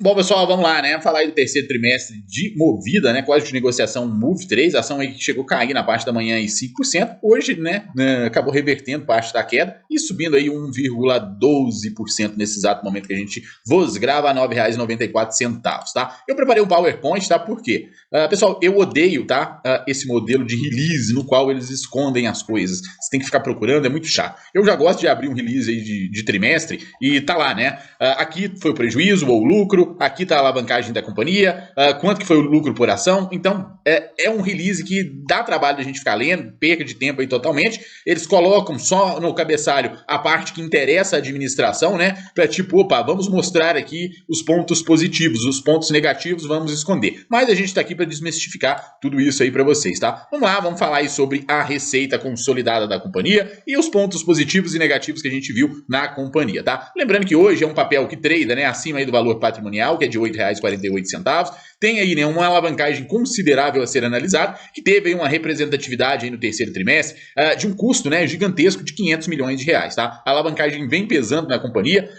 Bom, pessoal, vamos lá, né? Falar aí do terceiro trimestre de Movida, né? Código de negociação Move3, ação aí que chegou a cair na parte da manhã em 5%. Hoje, né, acabou revertendo parte da queda e subindo aí 1,12% nesse exato momento que a gente vos grava a R$ 9,94, tá? Eu preparei um PowerPoint, tá? Por quê? Pessoal, eu odeio, tá? Esse modelo de release no qual eles escondem as coisas. Você tem que ficar procurando, é muito chato. Eu já gosto de abrir um release aí de trimestre e tá lá, né? Aqui foi o prejuízo ou o lucro, aqui está a alavancagem da companhia, quanto que foi o lucro por ação. Então, é um release que dá trabalho de a gente ficar lendo, perca de tempo aí totalmente. Eles colocam só no cabeçalho a parte que interessa à administração, né? Para tipo, opa, vamos mostrar aqui os pontos positivos, os pontos negativos vamos esconder. Mas a gente está aqui para desmistificar tudo isso aí para vocês, tá? Vamos lá, vamos falar aí sobre a receita consolidada da companhia e os pontos positivos e negativos que a gente viu na companhia, tá? Lembrando que hoje é um papel que trada, né, acima aí do valor patrimonial, que é de R$ 8,48. Tem aí, né, uma alavancagem considerável a ser analisada, que teve aí uma representatividade aí no terceiro trimestre de um custo, né, gigantesco de R$ 500 milhões, tá? A alavancagem vem pesando na companhia.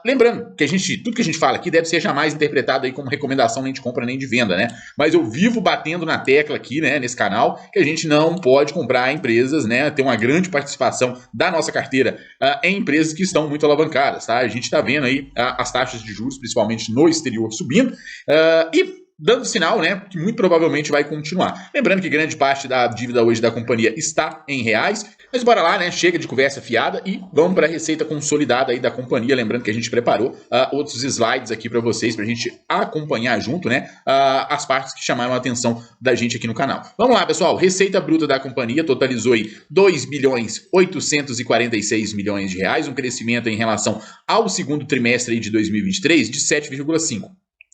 Lembrando que tudo que a gente fala aqui deve ser jamais interpretado aí como recomendação nem de compra nem de venda, né? Mas eu vivo batendo na tecla aqui, né, nesse canal, que a gente não pode comprar empresas, né, ter uma grande participação da nossa carteira em empresas que estão muito alavancadas, tá? A gente está vendo aí as taxas de juros, principalmente no exterior, subindo e dando sinal, né, que muito provavelmente vai continuar. Lembrando que grande parte da dívida hoje da companhia está em reais, mas bora lá, né, chega de conversa fiada e vamos para a receita consolidada aí da companhia. Lembrando que a gente preparou outros slides aqui para vocês, para a gente acompanhar junto, né, as partes que chamaram a atenção da gente aqui no canal. Vamos lá, pessoal, receita bruta da companhia totalizou aí 2.846 milhões de reais, um crescimento em relação ao segundo trimestre aí de 2023 de 7,5%.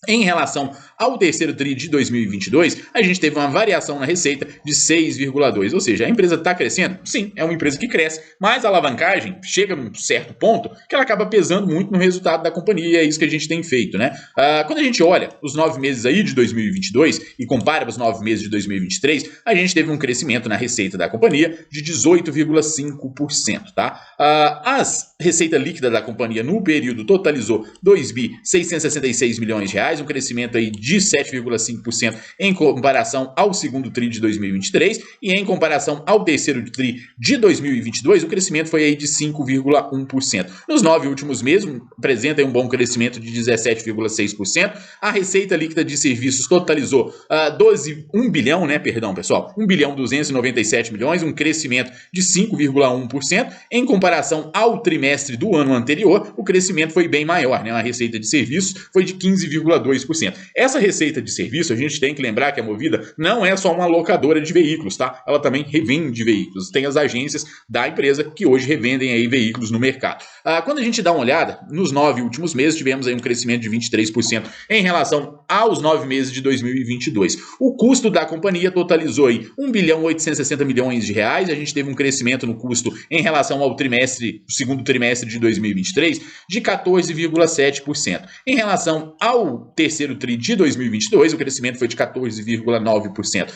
Em relação ao terceiro TRI de 2022, a gente teve uma variação na receita de 6,2%. Ou seja, a empresa está crescendo? Sim, é uma empresa que cresce, mas a alavancagem chega a um certo ponto que ela acaba pesando muito no resultado da companhia e é isso que a gente tem feito, né? Quando a gente olha os 9 meses aí de 2022 e compara os 9 meses de 2023, a gente teve um crescimento na receita da companhia de 18,5%, tá? A receita líquida da companhia no período totalizou 2.666 milhões de reais, um crescimento aí de 7,5% em comparação ao segundo TRI de 2023 e em comparação ao terceiro TRI de 2022, o crescimento foi aí de 5,1%. Nos 9 últimos meses, apresenta um bom crescimento de 17,6%. A receita líquida de serviços totalizou 1 bilhão, né, perdão, pessoal, 1 bilhão 297 milhões, um crescimento de 5,1%. Em comparação ao trimestre do ano anterior, o crescimento foi bem maior, né? A receita de serviços foi de 15,2%. Essa receita de serviço, a gente tem que lembrar que a Movida não é só uma locadora de veículos, tá? Ela também revende veículos. Tem as agências da empresa que hoje revendem aí veículos no mercado. Quando a gente dá uma olhada, nos 9 últimos meses tivemos aí um crescimento de 23% em relação aos 9 meses de 2022. O custo da companhia totalizou aí 1 bilhão 860 milhões de reais. A gente teve um crescimento no custo em relação ao segundo trimestre de 2023 de 14,7%. Em relação ao terceiro TRI de 2022, o crescimento foi de 14,9%.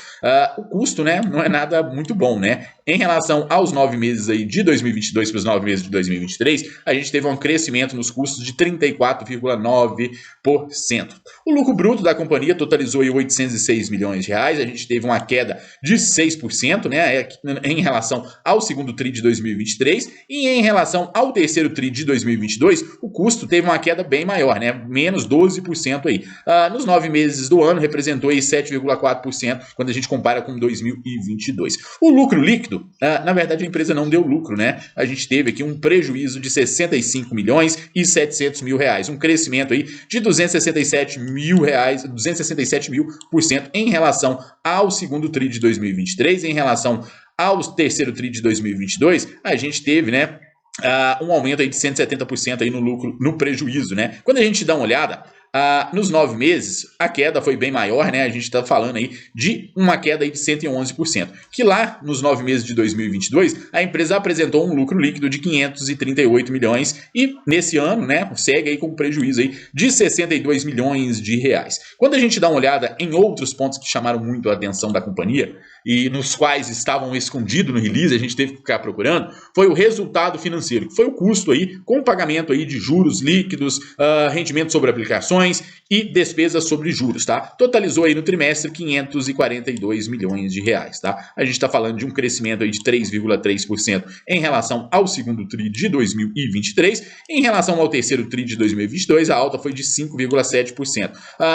O custo, né, não é nada muito bom, né? Em relação aos 9 meses aí de 2022 para os 9 meses de 2023, a gente teve um crescimento nos custos de 34,9%. O lucro bruto da companhia totalizou aí 806 milhões de reais, a gente teve uma queda de 6%, né, em relação ao segundo TRI de 2023, e em relação ao terceiro TRI de 2022, o custo teve uma queda bem maior, né, menos 12% aí. Nos 9 meses do ano, representou aí 7,4% quando a gente compara com 2022. O lucro líquido, na verdade a empresa não deu lucro, né? A gente teve aqui um prejuízo de 65 milhões e 700 mil reais, um crescimento aí de 267 mil reais, 267% em relação ao segundo TRI de 2023, em relação ao terceiro TRI de 2022, a gente teve, né, um aumento aí de 170% aí no lucro, no prejuízo, né? Quando a gente dá uma olhada, nos 9 meses, a queda foi bem maior, né? A gente está falando aí de uma queda aí de 111%. Que lá, nos 9 meses de 2022, a empresa apresentou um lucro líquido de 538 milhões e nesse ano, né, segue aí com prejuízo aí de 62 milhões de reais. Quando a gente dá uma olhada em outros pontos que chamaram muito a atenção da companhia e nos quais estavam escondidos no release, a gente teve que ficar procurando, foi o resultado financeiro, que foi o custo aí com o pagamento aí de juros líquidos, rendimento sobre aplicações e despesas sobre juros, tá? Totalizou aí no trimestre 542 milhões de reais, tá? A gente está falando de um crescimento aí de 3,3% em relação ao segundo tri de 2023. Em relação ao terceiro tri de 2022, a alta foi de 5,7%.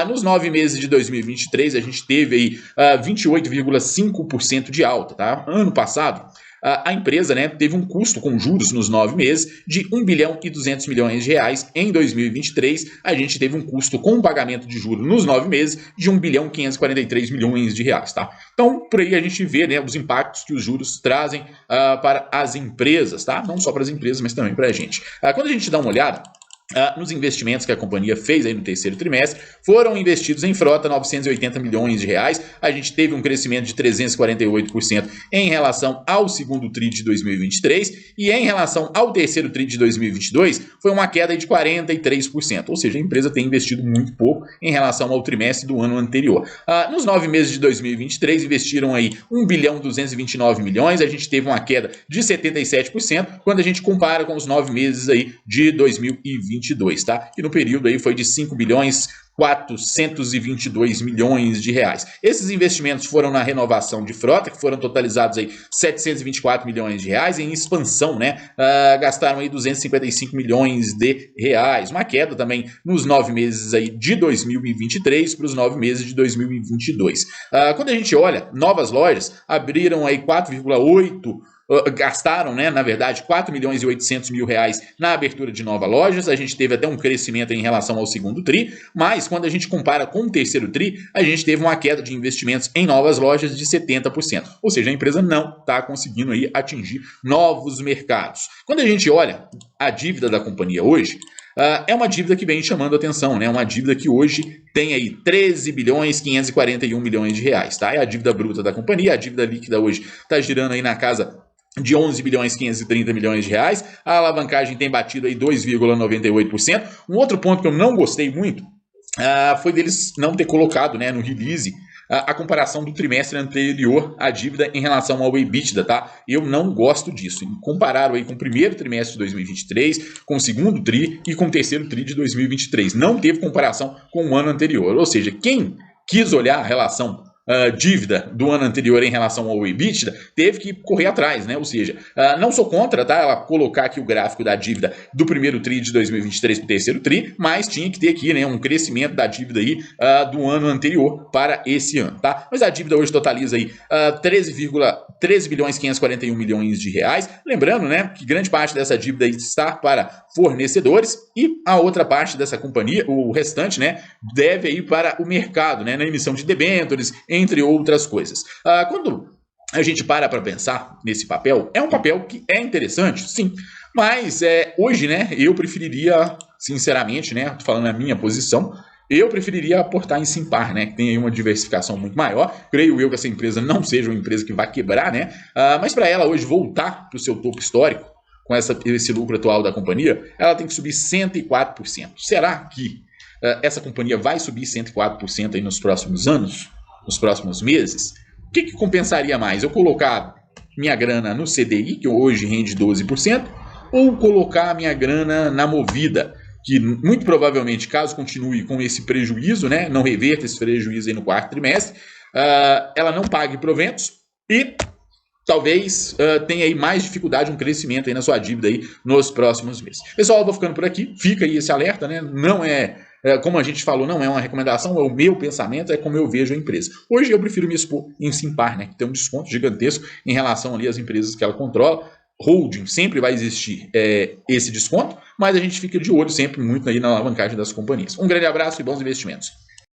Nos 9 meses de 2023, a gente teve aí 28,5% de alta, tá? Ano passado, a empresa, né, teve um custo com juros nos 9 meses de 1 bilhão e 200 milhões de reais. Em 2023, a gente teve um custo com pagamento de juros nos 9 meses de 1 bilhão e 543 milhões de reais. Tá? Então, por aí a gente vê, né, os impactos que os juros trazem para as empresas, tá? Não só para as empresas, mas também para a gente. Quando a gente dá uma olhada nos investimentos que a companhia fez aí no terceiro trimestre, foram investidos em frota 980 milhões de reais. A gente teve um crescimento de 348% em relação ao segundo tri de 2023 e em relação ao terceiro tri de 2022 foi uma queda de 43%, ou seja, a empresa tem investido muito pouco em relação ao trimestre do ano anterior. Nos 9 meses de 2023 investiram aí 1 bilhão 229 milhões, a gente teve uma queda de 77% quando a gente compara com os 9 meses aí de 2022, tá? E no período aí foi de 5 bilhões 422 milhões de reais. Esses investimentos foram na renovação de frota, que foram totalizados aí 724 milhões de reais, em expansão, né? Gastaram aí 255 milhões de reais. Uma queda também nos 9 meses aí de 2023 para os 9 meses de 2022. Quando a gente olha, novas lojas abriram aí 4,8 gastaram, né, na verdade, 4 milhões e 800 mil reais na abertura de novas lojas. A gente teve até um crescimento em relação ao segundo tri, mas quando a gente compara com o terceiro tri, a gente teve uma queda de investimentos em novas lojas de 70%. Ou seja, a empresa não está conseguindo aí atingir novos mercados. Quando a gente olha a dívida da companhia hoje, é uma dívida que vem chamando atenção, né? Uma dívida que hoje tem aí 13 bilhões 541 milhões de reais, tá? É a dívida bruta da companhia, a dívida líquida hoje está girando aí na casa de 11 bilhões 530 milhões de reais. A alavancagem tem batido aí 2,98%. Um outro ponto que eu não gostei muito foi deles não ter colocado, né, no release a comparação do trimestre anterior à dívida em relação ao EBITDA, tá? Eu não gosto disso. Compararam aí com o primeiro trimestre de 2023, com o segundo tri e com o terceiro tri de 2023. Não teve comparação com o ano anterior. Ou seja, quem quis olhar a relação dívida do ano anterior em relação ao EBITDA, teve que correr atrás, né? Ou seja, não sou contra, tá? Ela colocar aqui o gráfico da dívida do primeiro tri de 2023 para o terceiro tri, mas tinha que ter aqui, né, um crescimento da dívida aí do ano anterior para esse ano, tá? Mas a dívida hoje totaliza aí 13 bilhões 541 milhões de reais. Lembrando, né, que grande parte dessa dívida aí está para fornecedores e a outra parte dessa companhia, o restante, né, deve ir para o mercado, né, na emissão de debêntures, entre outras coisas. Quando a gente para pensar nesse papel, é um papel que é interessante, sim, mas hoje, né, eu preferiria, sinceramente, né, tô falando a minha posição, eu preferiria aportar em Simpar, né, que tem aí uma diversificação muito maior. Creio eu que essa empresa não seja uma empresa que vai quebrar, né, mas para ela hoje voltar para o seu topo histórico, com esse lucro atual da companhia, ela tem que subir 104%. Será que essa companhia vai subir 104% aí nos próximos anos? Nos próximos meses? O que compensaria mais? Eu colocar minha grana no CDI, que hoje rende 12%, ou colocar a minha grana na Movida, que muito provavelmente, caso continue com esse prejuízo, né, não reverta esse prejuízo aí no quarto trimestre, ela não pague proventos e talvez tenha aí mais dificuldade, um crescimento aí na sua dívida aí nos próximos meses. Pessoal, eu vou ficando por aqui. Fica aí esse alerta, né? Não como a gente falou, não é uma recomendação, é o meu pensamento, é como eu vejo a empresa. Hoje eu prefiro me expor em Simpar, né, que tem um desconto gigantesco em relação ali às empresas que ela controla. Holding sempre vai existir esse desconto, mas a gente fica de olho sempre muito aí na alavancagem das companhias. Um grande abraço e bons investimentos.